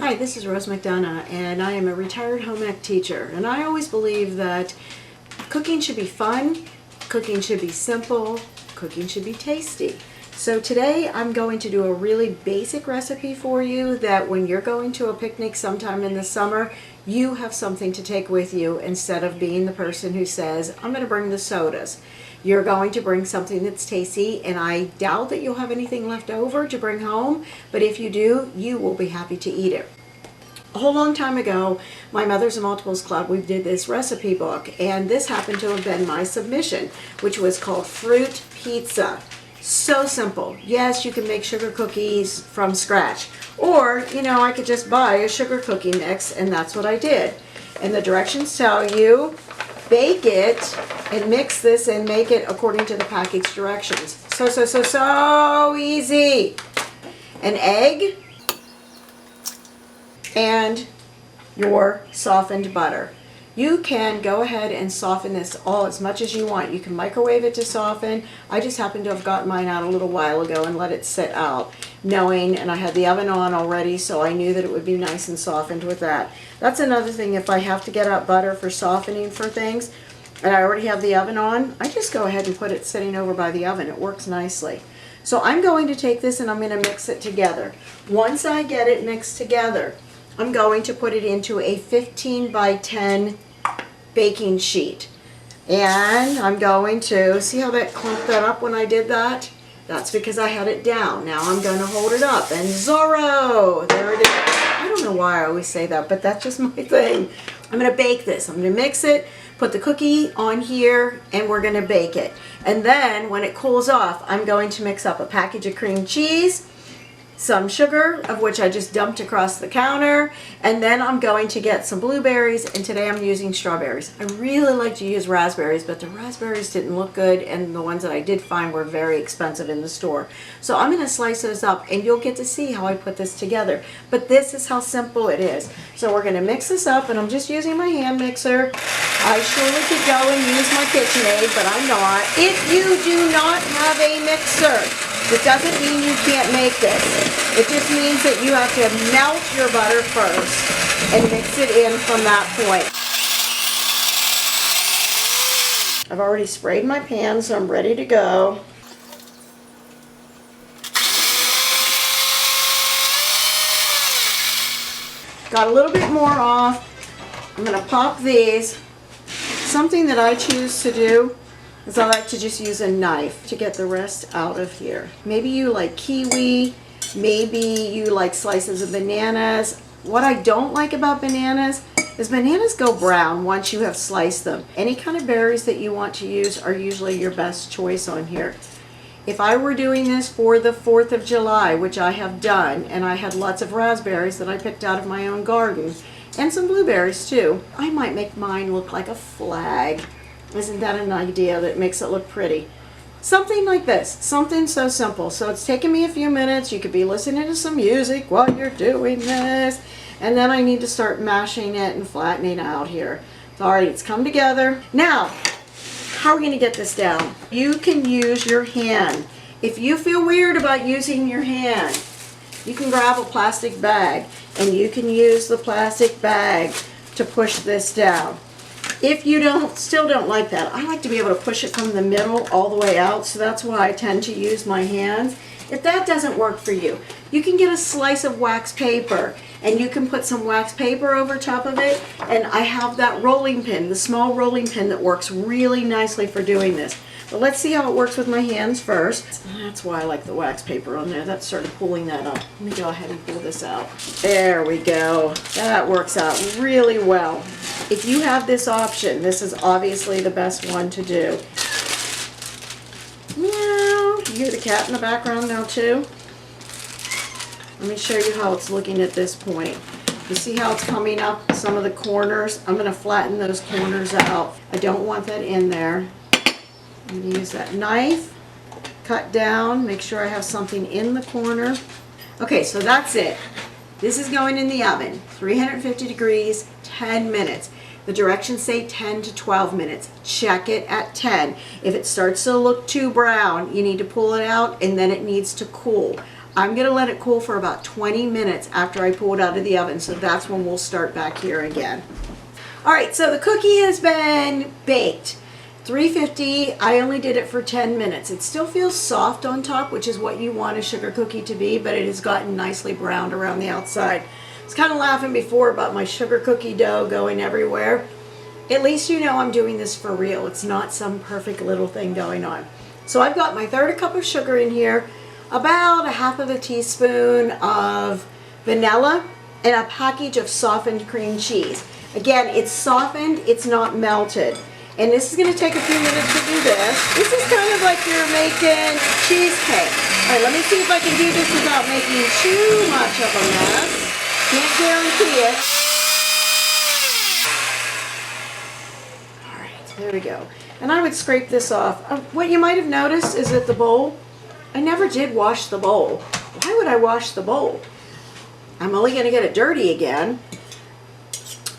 Hi, this is Rose McDonough, and I am a retired home ec teacher. And I always believe that cooking should be fun, cooking should be simple, cooking should be tasty. So today I'm going to do a really basic recipe for you that when you're going to a picnic sometime in the summer, you have something to take with you instead of being the person who says, I'm going to bring the sodas. You're going to bring something that's tasty, and I doubt that you'll have anything left over to bring home, but if you do, you will be happy to eat it. A whole long time ago, my Mothers and Multiples Club, we did this recipe book, and this happened to have been my submission, which was called Fruit Pizza. So simple. Yes, you can make sugar cookies from scratch, or, I could just buy a sugar cookie mix, and that's what I did. And the directions tell you, bake it and mix this and make it according to the package directions. So easy. An egg and your softened butter. You can go ahead and soften this all as much as you want. You can microwave it to soften. I just happened to have gotten mine out a little while ago and let it sit out, and I had the oven on already, so I knew that it would be nice and softened with that. That's another thing, if I have to get out butter for softening for things, and I already have the oven on, I just go ahead and put it sitting over by the oven. It works nicely. So I'm going to take this and I'm going to mix it together. Once I get it mixed together, I'm going to put it into a 15 by 10 baking sheet. And I'm going to, see how that clumped that up when I did that? That's because I had it down. Now I'm going to hold it up and Zorro! There it is. I don't know why I always say that, but that's just my thing. I'm going to bake this. I'm going to mix it, put the cookie on here, and we're going to bake it. And then when it cools off, I'm going to mix up a package of cream cheese, some sugar, of which I just dumped across the counter, and then I'm going to get some blueberries, and today I'm using strawberries. I really like to use raspberries, but the raspberries didn't look good, and the ones that I did find were very expensive in the store. So I'm going to slice those up, and you'll get to see how I put this together. But this is how simple it is. So we're going to mix this up, and I'm just using my hand mixer. I surely could go and use my KitchenAid, but I'm not. If you do not have a mixer, it doesn't mean you can't make this. It just means that you have to melt your butter first and mix it in from that point. I've already sprayed my pan, so I'm ready to go. Got a little bit more off. I'm going to pop these. Something that I choose to do is I like to just use a knife to get the rest out of here. Maybe you like kiwi, maybe you like slices of bananas. What I don't like about bananas is bananas go brown once you have sliced them. Any kind of berries that you want to use are usually your best choice on here. If I were doing this for the 4th of July, which I have done, and I had lots of raspberries that I picked out of my own garden, and some blueberries too, I might make mine look like a flag. Isn't that an idea that makes it look pretty? Something like this, something so simple. So it's taken me a few minutes. You could be listening to some music while you're doing this. And then I need to start mashing it and flattening out here. All right, it's come together. Now, how are we going to get this down? You can use your hand. If you feel weird about using your hand, you can grab a plastic bag and you can use the plastic bag to push this down. If you still don't like that, I like to be able to push it from the middle all the way out, so that's why I tend to use my hands. If that doesn't work for you, you can get a slice of wax paper and you can put some wax paper over top of it, and I have that rolling pin, the small rolling pin that works really nicely for doing this. But let's see how it works with my hands first. That's why I like the wax paper on there. That started pulling that up. Let me go ahead and pull this out. There we go. That works out really well. If you have this option, this is obviously the best one to do. Meow. You hear the cat in the background now too? Let me show you how it's looking at this point. You see how it's coming up some of the corners? I'm going to flatten those corners out. I don't want that in there. I'm going to use that knife, cut down, make sure I have something in the corner. Okay, so that's it. This is going in the oven, 350 degrees, 10 minutes. The directions say 10 to 12 minutes. Check it at 10. If it starts to look too brown, you need to pull it out and then it needs to cool. I'm gonna let it cool for about 20 minutes after I pull it out of the oven, so that's when we'll start back here again. All right, so the cookie has been baked. 350, I only did it for 10 minutes. It still feels soft on top, which is what you want a sugar cookie to be, but it has gotten nicely browned around the outside. I was kind of laughing before about my sugar cookie dough going everywhere. At least you know I'm doing this for real. It's not some perfect little thing going on. So I've got my 1/3 cup of sugar in here, about 1/2 teaspoon of vanilla, and a package of softened cream cheese. Again, it's softened, it's not melted. And this is going to take a few minutes to do this. This is kind of like you're making cheesecake. All right, let me see if I can do this without making too much of a mess. Can't guarantee it. All right, there we go. And I would scrape this off. What you might have noticed is that the bowl, I never did wash the bowl. Why would I wash the bowl? I'm only going to get it dirty again.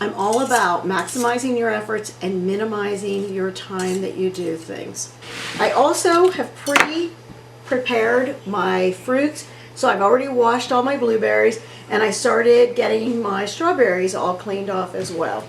I'm all about maximizing your efforts and minimizing your time that you do things. I also have pre-prepared my fruits. So I've already washed all my blueberries, and I started getting my strawberries all cleaned off as well.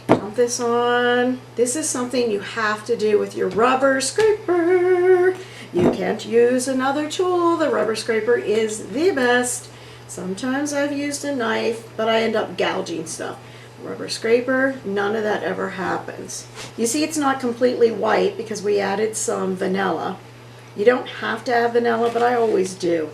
Dump this on. This is something you have to do with your rubber scraper. You can't use another tool. The rubber scraper is the best. Sometimes I've used a knife, but I end up gouging stuff. Rubber scraper, none of that ever happens. You see it's not completely white because we added some vanilla. You don't have to have vanilla, but I always do.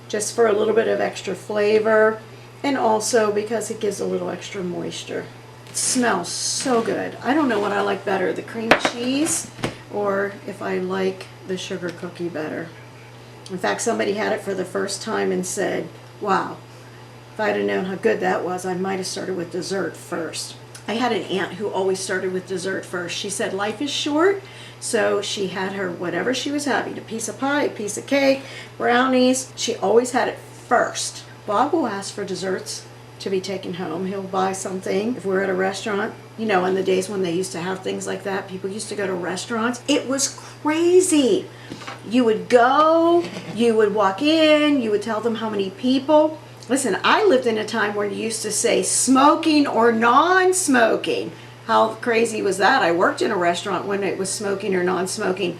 Just for a little bit of extra flavor, and also because it gives a little extra moisture. It smells so good. I don't know what I like better, the cream cheese, or if I like the sugar cookie better. In fact, somebody had it for the first time and said, wow, if I'd have known how good that was, I might have started with dessert first. I had an aunt who always started with dessert first. She said life is short, so she had her whatever she was having, a piece of pie, a piece of cake, brownies. She always had it first. Bob will ask for desserts to be taken home. He'll buy something if we're at a restaurant. You know, in the days when they used to have things like that, people used to go to restaurants. It was crazy. You would go, you would walk in, you would tell them how many people. Listen, I lived in a time where you used to say smoking or non-smoking. How crazy was that? I worked in a restaurant when it was smoking or non-smoking.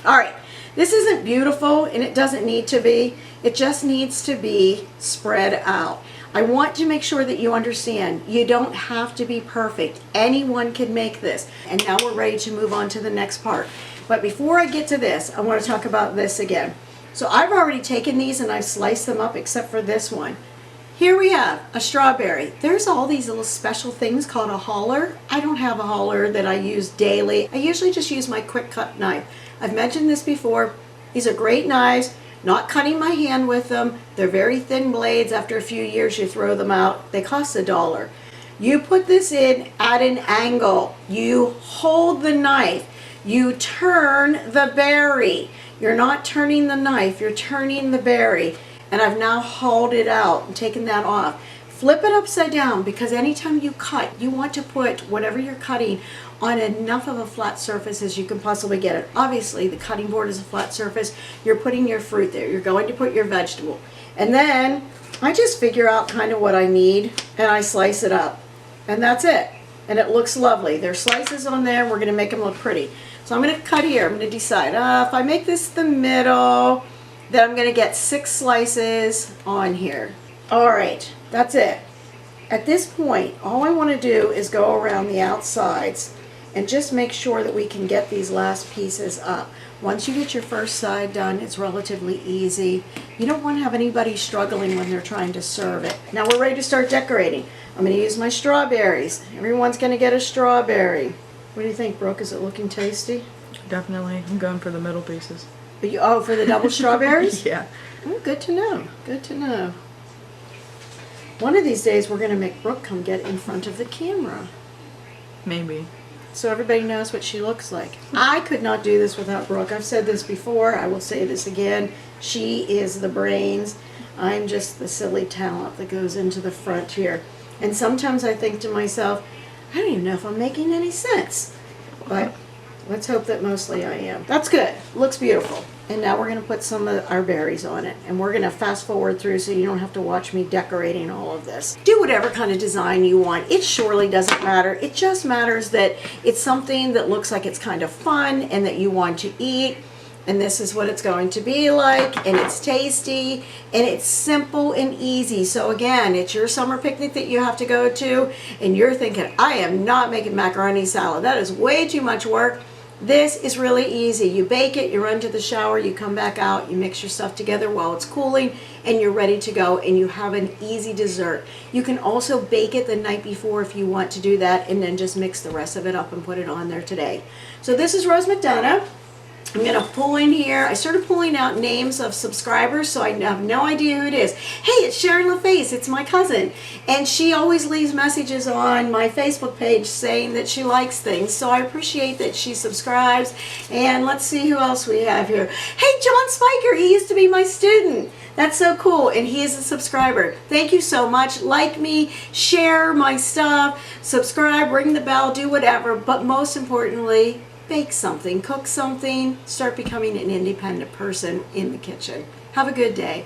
All right, this isn't beautiful, and it doesn't need to be. It just needs to be spread out. I want to make sure that you understand you don't have to be perfect. Anyone can make this. And now we're ready to move on to the next part. But before I get to this, I want to talk about this again. So I've already taken these and I've sliced them up except for this one. Here we have a strawberry. There's all these little special things called a huller. I don't have a huller that I use daily. I usually just use my quick cut knife. I've mentioned this before. These are great knives. Not cutting my hand with them. They're very thin blades. After a few years you throw them out. They cost $1. You put this in at an angle. You hold the knife. You turn the berry. You're not turning the knife, you're turning the berry. And I've now hauled it out and taken that off. Flip it upside down, because anytime you cut, you want to put whatever you're cutting on enough of a flat surface as you can possibly get it. Obviously, the cutting board is a flat surface. You're putting your fruit there. You're going to put your vegetable. And then I just figure out kind of what I need, and I slice it up. And that's it. And it looks lovely. There's slices on there. We're going to make them look pretty. So I'm going to cut here. I'm going to decide, if I make this the middle, then I'm going to get 6 slices on here. All right, that's it. At this point, all I want to do is go around the outsides and just make sure that we can get these last pieces up. Once you get your first side done, it's relatively easy. You don't want to have anybody struggling when they're trying to serve it. Now we're ready to start decorating. I'm going to use my strawberries. Everyone's going to get a strawberry. What do you think, Brooke? Is it looking tasty? Definitely. I'm going for the middle pieces. Oh, for the double strawberries? Yeah. Oh, good to know. Good to know. One of these days, we're going to make Brooke come get in front of the camera. Maybe. So everybody knows what she looks like. I could not do this without Brooke. I've said this before. I will say this again. She is the brains. I'm just the silly talent that goes into the front here. And sometimes I think to myself, I don't even know if I'm making any sense. But let's hope that mostly I am. That's good. Looks beautiful. And now we're going to put some of our berries on it. And we're going to fast forward through so you don't have to watch me decorating all of this. Do whatever kind of design you want. It surely doesn't matter. It just matters that it's something that looks like it's kind of fun and that you want to eat. And this is what it's going to be like, and it's tasty, and it's simple and easy. So again, it's your summer picnic that you have to go to, and you're thinking, I am not making macaroni salad. That is way too much work. This is really easy. You bake it, you run to the shower, you come back out, you mix your stuff together while it's cooling, and you're ready to go, and you have an easy dessert. You can also bake it the night before if you want to do that, and then just mix the rest of it up and put it on there today. So this is Rose McDonough. I'm going to pull in here. I started pulling out names of subscribers, so I have no idea who it is. Hey, it's Sharon LaFace. It's my cousin. And she always leaves messages on my Facebook page saying that she likes things. So I appreciate that she subscribes. And let's see who else we have here. Hey, John Spiker. He used to be my student. That's so cool. And he is a subscriber. Thank you so much. Like me, share my stuff, subscribe, ring the bell, do whatever. But most importantly, bake something, cook something, start becoming an independent person in the kitchen. Have a good day.